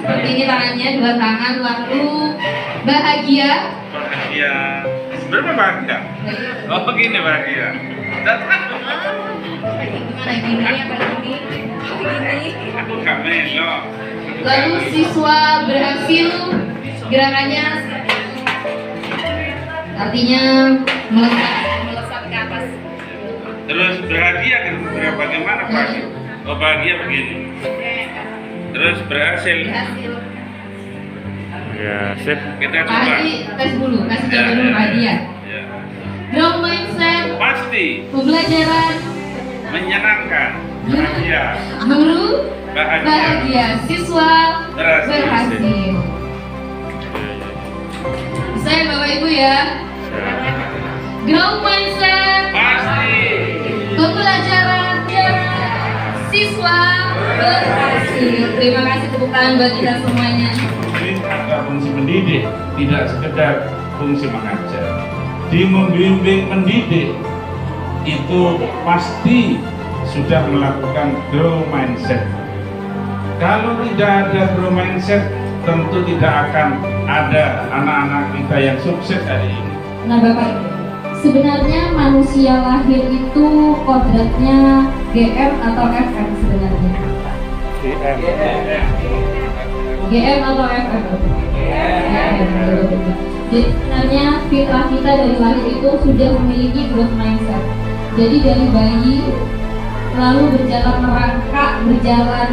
Seperti ini tangannya, dua tangan, lalu bahagia. Bahagia. Berapa bahagia? Oh begini bahagia. Gimana gini apa gini? Gini. Aku gak melo. Lalu siswa berhasil gerakannya, artinya melesat ke atas. Terus bahagia bagaimana Pak? Oh bahagia begini. Terus berhasil. Berhasil. Ya, sip. Kita Pak coba. Haji tes dulu, kasih jawaban dulu Pak Haji ya. Ya. Growth mindset, Pasti pembelajaran, menyenangkan, bahagia, guru bahagia. bahagia, siswa Berhasil. berhasil. Bisa ya Bapak Ibu ya. Growth mindset, Pasti. pembelajaran, siswa berhasil. Terima kasih tepuk tangan buat kita semuanya. Ada fungsi mendidik, tidak sekedar fungsi mengajar. Di membimbing mendidik itu pasti sudah melakukan grow mindset. Kalau tidak ada grow mindset, tentu tidak akan ada anak-anak kita yang sukses hari ini. Nah Bapak Ibu, sebenarnya manusia lahir itu kodratnya GM atau FM sebenarnya? GM. GM atau FM? GM. Jadi sebenarnya fitrah kita dari lahir itu sudah memiliki growth mindset. Jadi dari bayi lalu berjalan merangkak, berjalan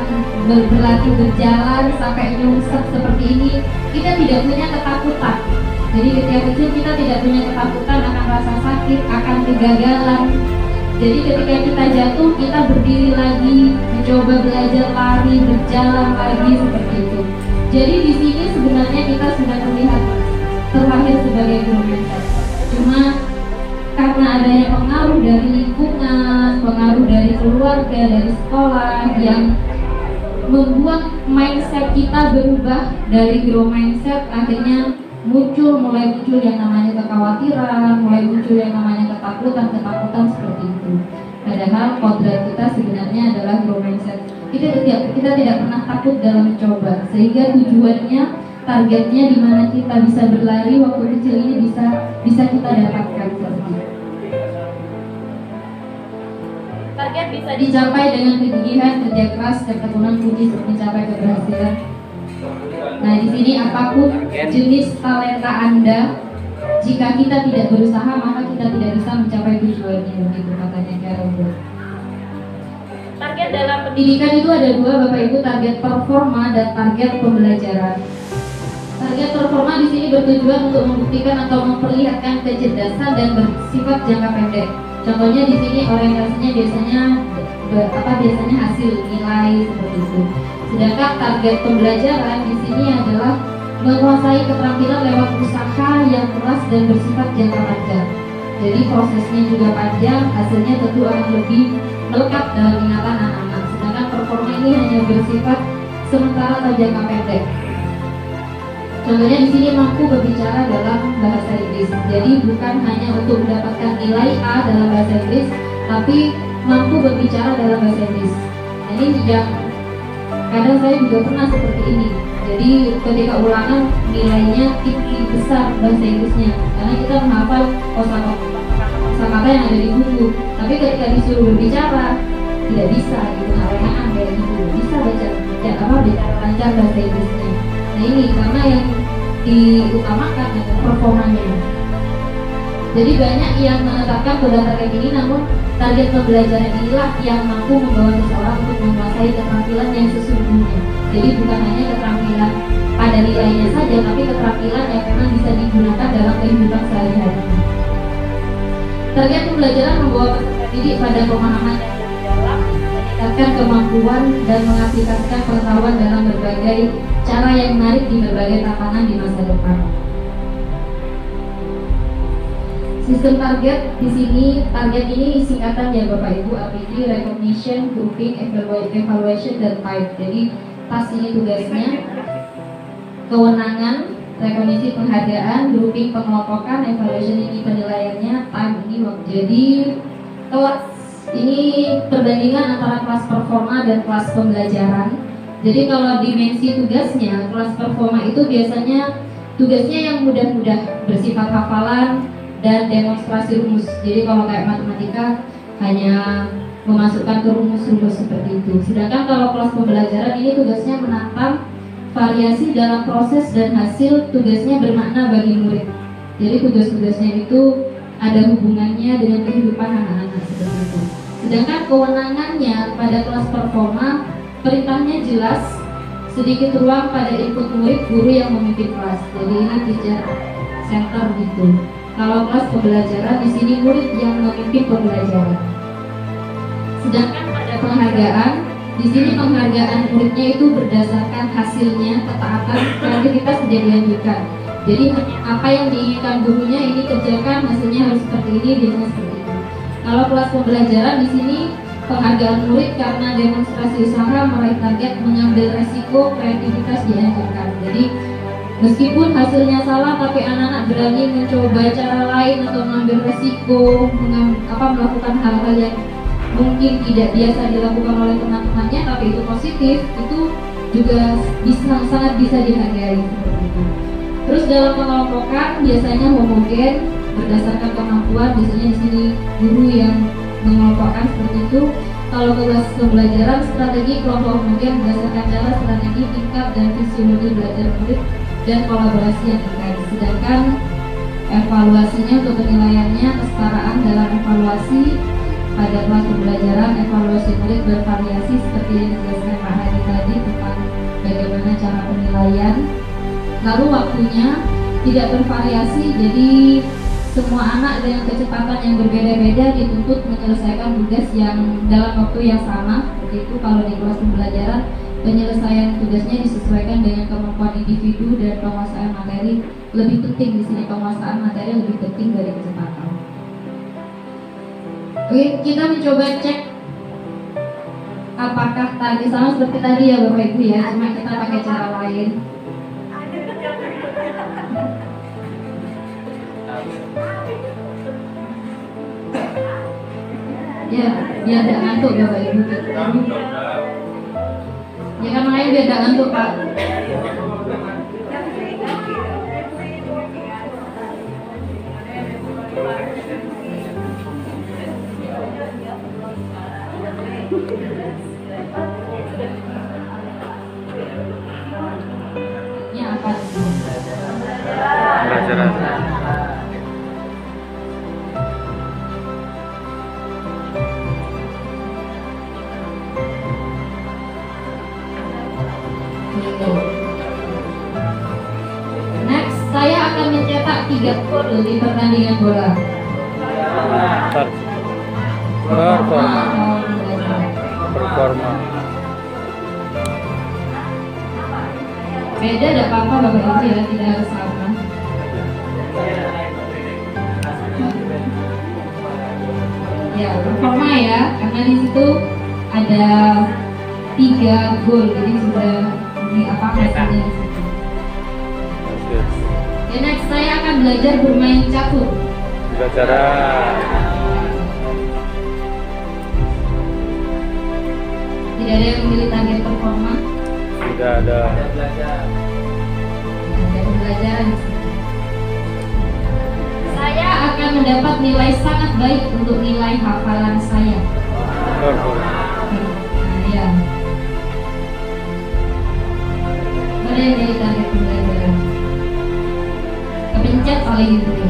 berlatih berjalan sampai nyungsep seperti ini, kita tidak punya ketakutan. Jadi ketika kecil kita tidak punya ketakutan akan rasa sakit, akan kegagalan. Jadi ketika kita jatuh, kita berdiri lagi, mencoba belajar lari, berjalan lagi seperti itu. Jadi di sini sebenarnya kita sudah terlihat terlahir sebagai growth mindset. Cuma karena adanya pengaruh dari lingkungan, pengaruh dari keluarga, dari sekolah yang membuat mindset kita berubah dari growth mindset, akhirnya mulai muncul yang namanya kekhawatiran, mulai muncul yang namanya ketakutan seperti itu. Padahal kodrat kita sebenarnya adalah growth mindset. Kita tidak pernah takut dalam mencoba, sehingga tujuannya, targetnya di mana kita bisa berlari waktu kecil ini bisa kita dapatkan seperti itu. Target bisa dicapai dengan kegigihan, kerja keras, ketekunan kunci mencapai keberhasilan. Nah, di sini apapun jenis talenta Anda, jika kita tidak berusaha maka kita tidak bisa mencapai tujuannya, begitu katanya Carol. Target dalam pendidikan itu ada dua Bapak Ibu, target performa dan target pembelajaran. Target performa di sini bertujuan untuk membuktikan atau memperlihatkan kecerdasan dan bersifat jangka pendek. Contohnya di sini orientasinya biasanya hasil nilai seperti itu. Sedangkan target pembelajaran di sini adalah menguasai keterampilan lewat usaha yang keras dan bersifat jangka panjang. Jadi prosesnya juga panjang, hasilnya tentu akan lebih melekat dalam ingatan anak-anak. Sedangkan performa ini hanya bersifat sementara atau jangka pendek. Contohnya di sini mampu berbicara dalam bahasa Inggris. Jadi bukan hanya untuk mendapatkan nilai A dalam bahasa Inggris, tapi mampu berbicara dalam bahasa Inggris. Ini yang kadang saya juga pernah seperti ini. Jadi ketika ulangan nilainya tinggi besar bahasa Inggrisnya, karena kita menghafal kosakata yang ada di buku. Tapi ketika disuruh berbicara tidak bisa, gitu, halangan kayak gitu. Bisa bicara lancar bahasa Inggrisnya. Nah ini karena yang diutamakan adalah performanya. Jadi banyak yang menetapkan pada target ini, namun target pembelajaran inilah yang mampu membawa seseorang untuk menguasai keterampilan yang sesungguhnya. Jadi bukan hanya keterampilan pada nilainya saja, tapi keterampilan yang memang bisa digunakan dalam kehidupan sehari-hari. Target pembelajaran membawa peserta didik pada pemahaman yang lebih dalam, meningkatkan kemampuan dan mengaplikasikan pengetahuan dalam berbagai cara yang menarik di berbagai tantangan di masa depan. Sistem target di sini, target ini singkatan ya Bapak Ibu, APD, recognition, grouping, evaluation, dan type. Jadi tas ini tugasnya, kewenangan, rekognisi penghargaan, grouping pengelompokan, evaluation ini penilaiannya, time ini waktu. Jadi kelas ini perbandingan antara kelas performa dan kelas pembelajaran. Jadi kalau dimensi tugasnya, kelas performa itu biasanya tugasnya yang mudah-mudah, bersifat hafalan dan demonstrasi rumus. Jadi kalau kayak matematika hanya memasukkan ke rumus-rumus seperti itu. Sedangkan kalau kelas pembelajaran ini tugasnya menantang variasi dalam proses dan hasil tugasnya bermakna bagi murid. Jadi tugas-tugasnya itu ada hubungannya dengan kehidupan anak-anak seperti itu. Sedangkan kewenangannya pada kelas performa, perintahnya jelas, sedikit ruang pada input murid, guru yang memimpin kelas. Jadi ini teacher center gitu. Kalau kelas pembelajaran di sini murid yang memimpin pembelajaran. Sedangkan pada penghargaan, di sini penghargaan muridnya itu berdasarkan hasilnya, ketaatan, kreativitas tidak dilanjutkan. Jadi apa yang diinginkan gurunya ini kerjakan, hasilnya harus seperti ini, biasanya seperti itu. Kalau kelas pembelajaran di sini penghargaan murid karena demonstrasi usaha, meraih target, mengambil resiko, kreativitas dianjurkan. Jadi meskipun hasilnya salah, tapi anak-anak berani mencoba cara lain atau mengambil resiko, melakukan hal-hal yang mungkin tidak biasa dilakukan oleh teman-temannya, tapi itu positif, itu juga sangat bisa dihargai seperti itu. Terus dalam pengelompokan biasanya homogen berdasarkan kemampuan, biasanya di sini guru yang mengelompokkan seperti itu. Kalau kelas pembelajaran strategi kelompok homogen berdasarkan cara, strategi, tingkat dan fisiologi belajar murid dan kolaborasi yang intens. Sedangkan evaluasinya untuk penilaiannya kesetaraan dalam evaluasi. Pada kelas pembelajaran evaluasi murid bervariasi seperti yang dijelaskan Pak Hadi tadi tentang bagaimana cara penilaian. Lalu waktunya tidak bervariasi, jadi semua anak dengan kecepatan yang berbeda-beda dituntut menyelesaikan tugas yang dalam waktu yang sama. Seperti itu kalau di kelas pembelajaran penyelesaian tugasnya disesuaikan dengan kemampuan individu dan penguasaan materi. Lebih penting di sini penguasaan materi lebih penting dari kecepatan. Oke, kita mencoba cek apakah tadi sama seperti tadi ya Bapak Ibu ya, cuma kita pakai cara lain. Ya, biar tidak ngantuk Bapak Ibu. Ya kan makanya biar tidak ngantuk Pak. Ini apa? Pembelajaran. Next, saya akan mencetak 3 gol di pertandingan bola. Performa. Beda tidak apa-apa Bapak Ibu ya, tidak harus sama. Ya, performa ya, karena di situ ada 3 gol, jadi sudah di apa hasilnya di situ. Okay, next saya akan belajar bermain catur. Pembelajaran. Tidak ada yang memilih target performa. Tidak ada. Ada pembelajaran. Saya akan mendapat nilai sangat baik untuk nilai hafalan saya. Nah, ya. Mana yang jadi target pembelajaran? Kepencet paling gitu ya.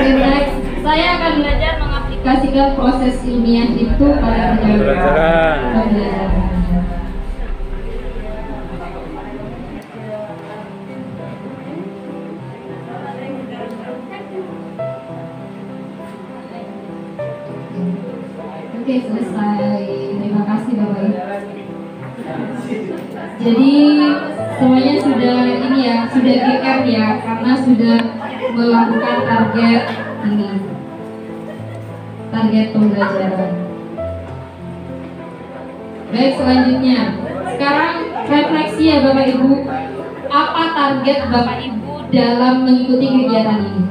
Next, saya akan belajar mengaplikasikan proses ilmiah itu pada Pembelajaran. Oke, selesai. Terima kasih Bapak Ibu. Jadi semuanya sudah ini ya, sudah GR ya, karena sudah melakukan target ini, target pembelajaran. Baik, selanjutnya sekarang refleksi ya Bapak Ibu, apa target Bapak Ibu dalam mengikuti kegiatan ini.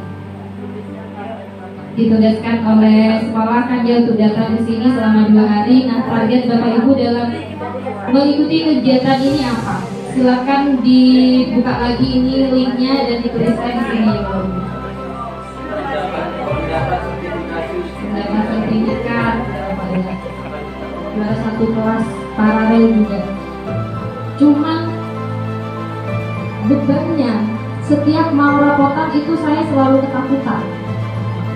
Ditugaskan oleh sekolah kan dia untuk datang ke sini selama 2 hari. Nah, target Bapak Ibu dalam mengikuti kegiatan ini apa? Silakan dibuka lagi ini linknya dan dituliskan di sini ya Bapak Ibu. Mendapat sertifikat juara 1 kelas paralel juga. Cuman bebannya setiap mau rapotan itu saya selalu ketakutan.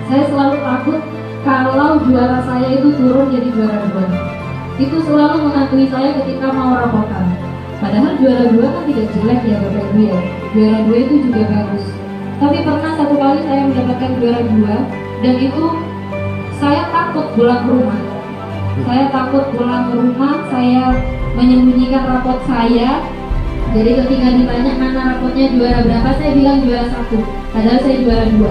Saya selalu takut kalau juara saya itu turun jadi juara 2. Itu selalu menghantui saya ketika mau rapotan. Padahal juara 2 kan tidak jelek ya Bapak Ibu ya. Juara 2 itu juga bagus. Tapi pernah satu kali saya mendapatkan juara 2 dan itu saya takut pulang ke rumah. Saya takut pulang ke rumah, saya menyembunyikan rapot saya. Jadi ketika ditanya mana rapotnya juara berapa, saya bilang juara 1. Padahal saya juara 2.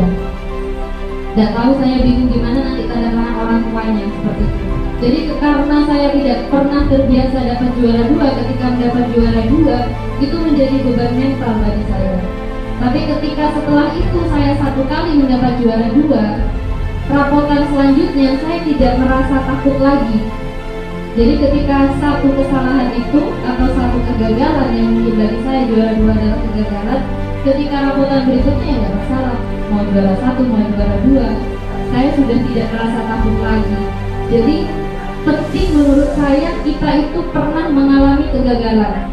Dan tahu saya bingung gimana nanti tanda tangan orang tuanya seperti itu. Jadi karena saya tidak pernah terbiasa dapat juara 2, ketika mendapat juara 2 itu menjadi beban mental bagi saya. Tapi ketika setelah itu saya 1 kali mendapat juara 2, rapotan selanjutnya saya tidak merasa takut lagi. Jadi ketika satu kesalahan itu atau satu kegagalan yang mungkin bagi saya juara 2 adalah kegagalan, ketika rapotan berikutnya ya nggak masalah, mau juara 1 mau juara 2, saya sudah tidak merasa takut lagi. Jadi penting menurut saya kita itu pernah mengalami kegagalan,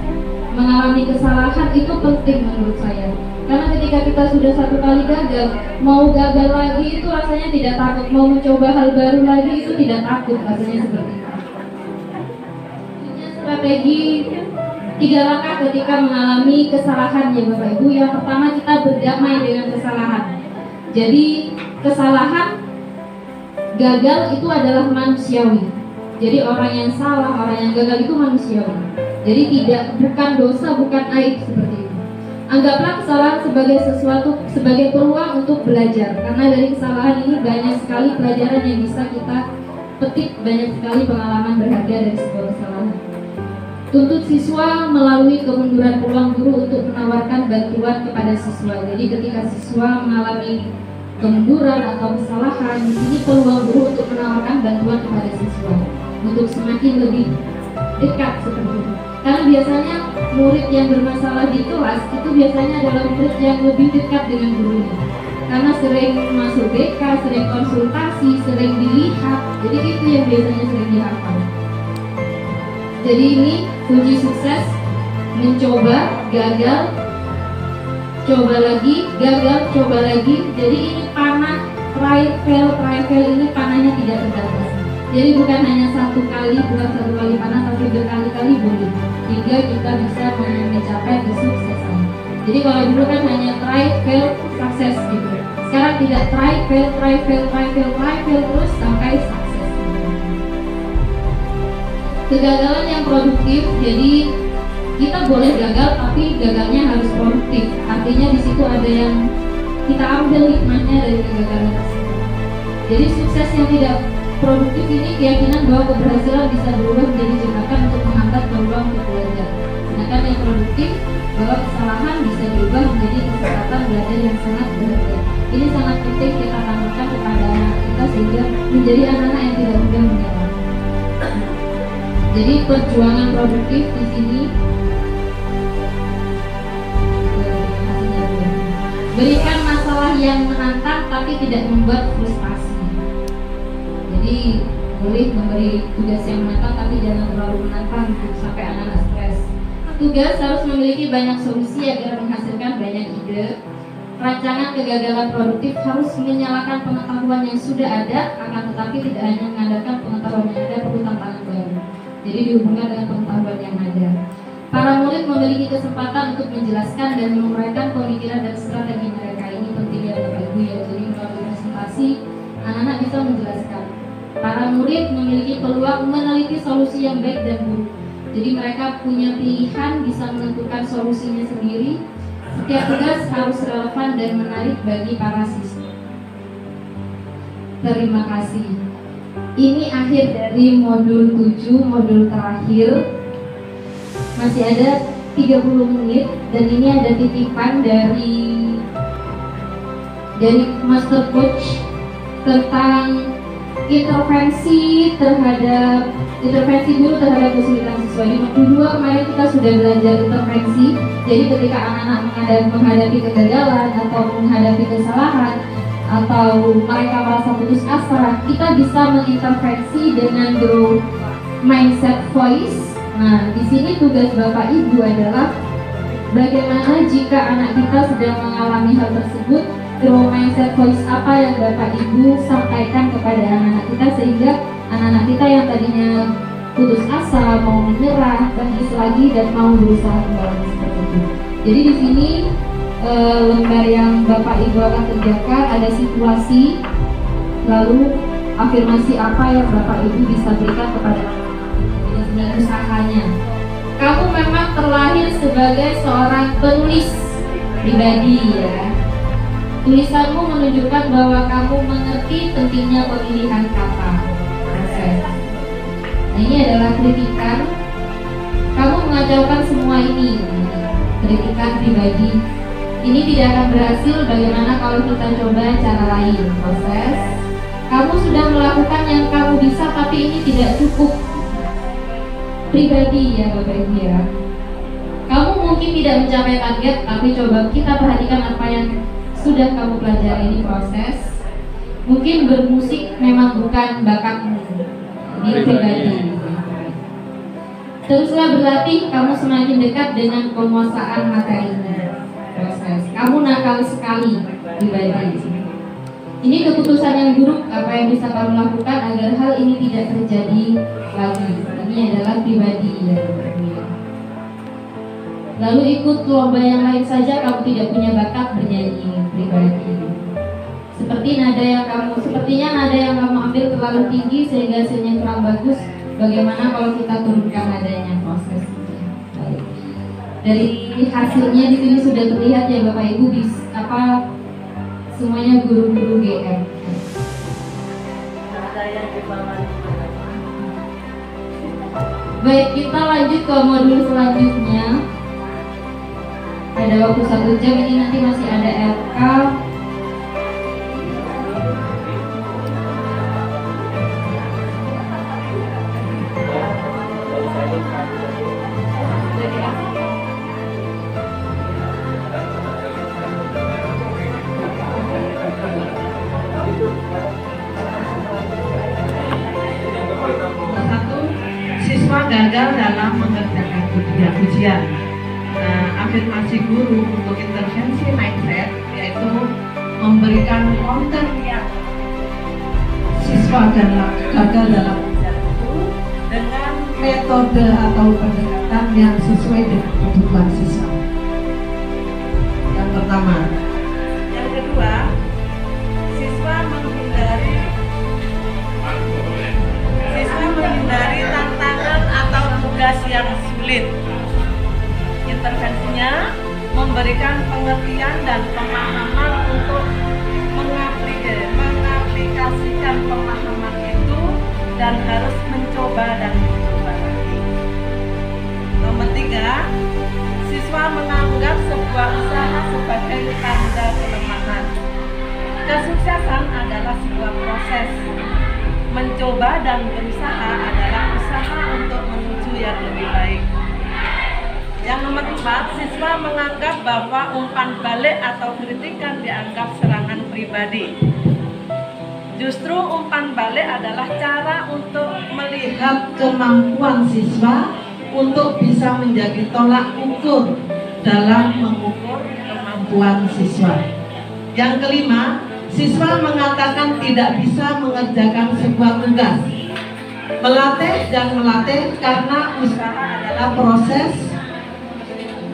mengalami kesalahan itu penting menurut saya. Karena ketika kita sudah 1 kali gagal, mau gagal lagi itu rasanya tidak takut, mau mencoba hal baru lagi itu tidak takut rasanya seperti itu. Strategi 3 langkah ketika mengalami kesalahan ya Bapak Ibu. Yang pertama kita berdamai dengan kesalahan. Jadi kesalahan gagal itu adalah manusiawi. Jadi orang yang salah, orang yang gagal itu manusiawi. Jadi bukan dosa, bukan aib seperti itu. Anggaplah kesalahan sebagai sebagai peluang untuk belajar. Karena dari kesalahan ini banyak sekali pelajaran yang bisa kita petik, banyak sekali pengalaman berharga dari sebuah kesalahan. Tuntut siswa melalui kemunduran peluang guru untuk menawarkan bantuan kepada siswa. Jadi ketika siswa mengalami kemunduran atau kesalahan, di sini peluang guru untuk menawarkan bantuan kepada siswa untuk semakin lebih dekat seperti itu. Karena biasanya murid yang bermasalah di kelas itu biasanya adalah murid yang lebih dekat dengan gurunya. Karena sering masuk BK, sering konsultasi, sering dilihat. Jadi itu yang biasanya sering dihafal. Jadi ini kunci sukses: mencoba, gagal, coba lagi, gagal, coba lagi. Jadi ini panah try fail ini panahnya tidak terbatas. Jadi bukan hanya 1 kali, bukan 1 kali panah, tapi berkali-kali boleh, hingga kita bisa mencapai kesuksesan. Jadi kalau dulu kan hanya try fail sukses gitu. Sekarang tidak try fail terus sampai sukses. Kegagalan yang produktif, jadi kita boleh gagal tapi gagalnya harus produktif. Artinya di situ ada yang kita ambil hikmahnya dari kegagalan tersebut. Jadi sukses yang tidak produktif ini keyakinan bahwa keberhasilan bisa berubah menjadi jembatan untuk mengangkat peluang untuk belajar. Sedangkan yang produktif bahwa kesalahan bisa berubah menjadi kesempatan belajar yang sangat berharga. Ini sangat penting kita tanamkan kepada anak kita sehingga menjadi anak-anak yang tidak mudah menyerah. Jadi perjuangan produktif di sini berikan masalah yang menantang tapi tidak membuat frustasi. Jadi boleh memberi tugas yang menantang tapi jangan terlalu menantang sampai anak-anak stres. Tugas harus memiliki banyak solusi agar menghasilkan banyak ide. Rancangan kegagalan produktif harus menyalakan pengetahuan yang sudah ada, akan tetapi tidak hanya mengandalkan pengetahuan yang ada, perlu tantangan baru. Jadi dihubungkan dengan pengetahuan yang ada. Para murid memiliki kesempatan untuk menjelaskan dan menguraikan pemikiran dan strategi mereka. Ini penting ya Bapak Ibu ya. Jadi melalui presentasi anak-anak bisa menjelaskan. Para murid memiliki peluang meneliti solusi yang baik dan buruk. Jadi mereka punya pilihan, bisa menentukan solusinya sendiri. Setiap tugas harus relevan dan menarik bagi para siswa. Terima kasih. Ini akhir dari modul 7, modul terakhir. Masih ada 30 menit dan ini ada titipan dari dari Master Coach tentang intervensi guru terhadap kesulitan siswa. Di modul 2 kemarin kita sudah belajar intervensi. Jadi ketika anak-anak menghadapi kegagalan atau menghadapi kesalahan atau mereka merasa putus asa, kita bisa mengintervensi dengan grow mindset voice. Nah, di sini tugas Bapak Ibu adalah bagaimana jika anak kita sedang mengalami hal tersebut, grow mindset voice apa yang Bapak Ibu sampaikan kepada anak-anak kita sehingga anak-anak kita yang tadinya putus asa, mau menyerah, bangkit lagi dan mau berusaha kembali seperti itu. Jadi di sini lembar yang Bapak Ibu akan kerjakan ada situasi, lalu afirmasi apa yang Bapak Ibu bisa berikan kepada anak-anak. Ini usahanya. Kamu memang terlahir sebagai seorang penulis pribadi ya. Tulisanmu menunjukkan bahwa kamu mengerti pentingnya pemilihan kata. Proses. Nah, ini adalah kritikan. Kamu mengacaukan semua ini. Kritikan pribadi. Ini tidak akan berhasil. Bagaimana kalau kita coba cara lain? Proses. Kamu sudah melakukan yang kamu bisa, tapi ini tidak cukup. Pribadi ya Bapak Ibu ya. Kamu mungkin tidak mencapai target, tapi coba kita perhatikan apa yang sudah kamu pelajari. Ini proses. Mungkin bermusik memang bukan bakatmu. Ini pribadi. Teruslah berlatih, kamu semakin dekat dengan penguasaan materinya. Proses. Kamu nakal sekali. Pribadi. Ini keputusan yang buruk, apa yang bisa kamu lakukan agar hal ini tidak terjadi lagi. Ini adalah pribadi ya. Lalu ikut lomba yang lain saja, kamu tidak punya bakat bernyanyi. Pribadi. Sepertinya nada yang kamu ambil terlalu tinggi sehingga hasilnya kurang bagus. Bagaimana kalau kita turunkan nadanya? Proses. Baik. Dari hasilnya di sini sudah terlihat ya Bapak Ibu, semuanya guru-guru GM. Baik, kita lanjut ke modul selanjutnya. Ada waktu 1 jam, ini nanti masih ada LK. Gagal dalam mengerjakan ujian. Afirmasi guru untuk intervensi mindset yaitu memberikan konten yang siswa gagal dalam ujian itu dengan metode atau pendekatan yang sesuai dengan kebutuhan siswa. Yang pertama. Yang kedua, siswa menghindari tantangan atau tugas yang sulit. Intervensinya memberikan pengertian dan pemahaman untuk mengaplikasikan pemahaman itu dan harus mencoba dan mencoba lagi. Nomor 3, siswa menganggap sebuah usaha sebagai tanda kelemahan. Kesuksesan adalah sebuah proses. Mencoba dan berusaha adalah usaha untuk menuju yang lebih baik. Yang nomor 4, siswa menganggap bahwa umpan balik atau kritikan dianggap serangan pribadi. Justru umpan balik adalah cara untuk melihat kemampuan siswa untuk bisa menjadi tolak ukur dalam mengukur kemampuan siswa. Yang kelima, siswa mengatakan tidak bisa mengerjakan sebuah tugas. Melatih dan melatih karena usaha adalah proses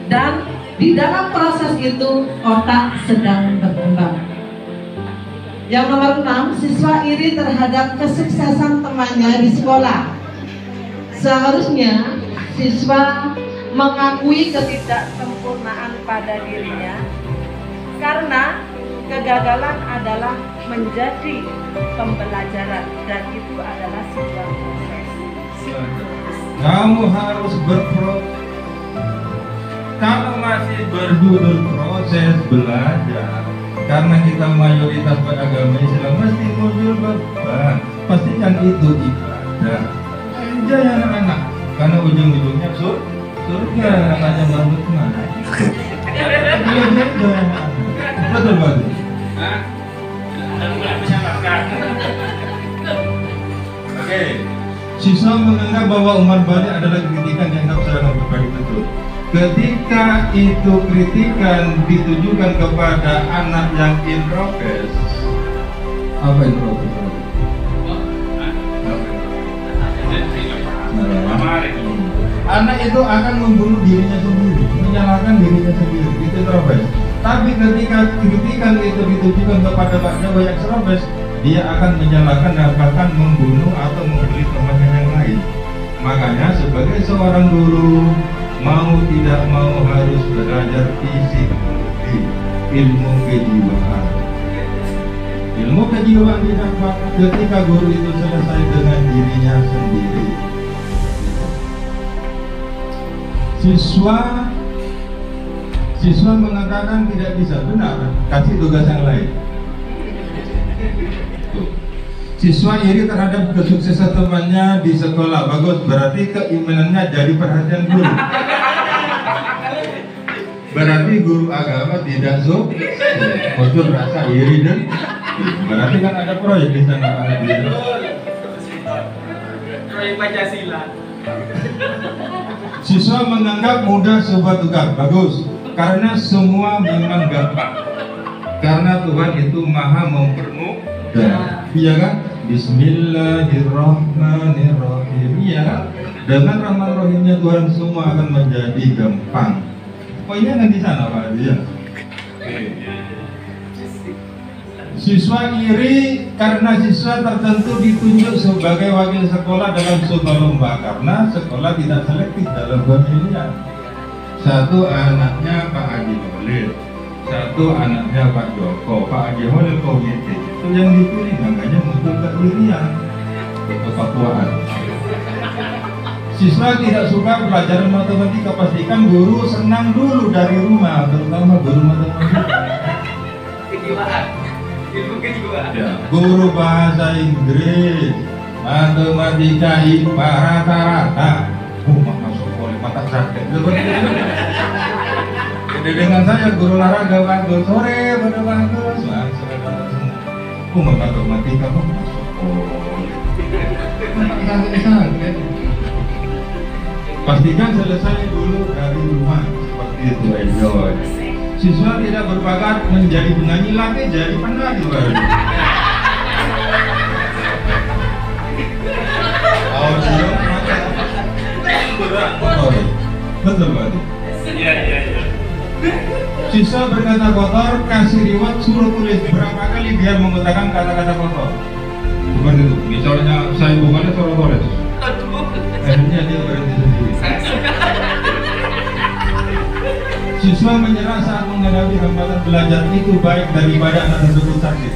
dan di dalam proses itu otak sedang berkembang. Yang nomor 6, siswa iri terhadap kesuksesan temannya di sekolah. Seharusnya siswa mengakui ketidaksempurnaan pada dirinya karena kegagalan adalah menjadi pembelajaran dan itu adalah sebuah proses. Kamu harus berproses. Kamu masih berproses belajar. karena kita mayoritas beragama Islam mesti muncul beban. Pastikan itu ibadah. Enjoy anak-anak, karena ujung-ujungnya surga namanya mabuk mana. Betul banget. Oke. Siswa menganggap bahwa umar balik adalah kritikan yang tak usah berbalik betul. Ketika itu kritikan ditujukan kepada anak yang introvert, apa introvert? Anak itu akan membunuh dirinya sendiri, menyalahkan dirinya sendiri, itu introvert. Tapi ketika kritikan itu ditujukan kepada Pak Jawa yang extrovert, dia akan menyalahkan dan bahkan membunuh atau membeli temannya yang lain. Makanya sebagai seorang guru, mau tidak mau harus belajar psikologi, ilmu kejiwaan. Ilmu kejiwaan didapat ketika guru itu selesai dengan dirinya sendiri. Siswa mengatakan tidak bisa, benar, kasih tugas yang lain. Siswa iri terhadap kesuksesan temannya di sekolah, bagus, berarti keimanannya jadi perhatian guru. Berarti guru agama tidak sukses, muncul rasa iri dan berarti kan ada proyek di sana. Proyek Pancasila. Siswa menganggap mudah sebuah tugas, bagus, karena semua memang gampang. Karena Tuhan itu maha mempermudah, iya kan? Bismillahirrahmanirrahim, iya kan? Dengan rahman rahimnya Tuhan semua akan menjadi gampang. Poinnya kan di sana Pak Adi ya. Siswa iri karena siswa tertentu ditunjuk sebagai wakil sekolah dalam sebuah lomba, karena sekolah tidak selektif dalam pemilihan. Satu anaknya Pak Haji Holil, satu anaknya Pak Joko, Pak Haji Holil komite itu yang dipilih, makanya muncul keirian, kepakuan. Siswa tidak suka pelajaran matematika, pastikan guru senang dulu dari rumah, terutama guru matematika. Kejiwaan. Ilmu kejiwaan. Ya, guru bahasa Inggris, matematika, IPA rata-rata. Masuk oleh mata sakit. Jadi dengan saya guru olahraga bagus, sore pada bagus, matematika masuk oleh mata sakit. Pastikan selesai dulu dari rumah, seperti itu, enjoy. Siswa tidak berbakat menjadi penyanyi lagi, jadi penari baru. Betul banget. Iya. Siswa berkata kotor, kasih reward, suruh tulis berapa kali biar mengutarakan kata-kata kotor. Seperti itu. Misalnya saya bukannya suruh tulis. Akhirnya dia berhenti sendiri. Siswa menyerah saat menghadapi hambatan belajar itu baik daripada anak tersebut sakit.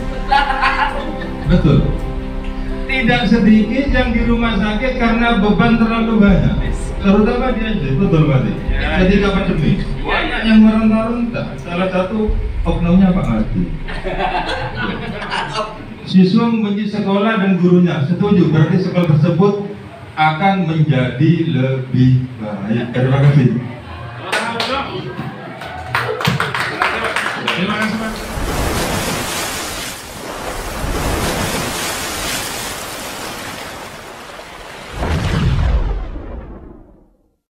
Betul. Tidak sedikit yang di rumah sakit karena beban terlalu banyak, terutama di SD. Betul berarti. Ketika pandemi, banyak yang meronta-ronta. Salah satu oknumnya Pak Mati. Siswa membenci sekolah dan gurunya. Setuju. Berarti sekolah tersebut akan menjadi lebih baik. Terima kasih.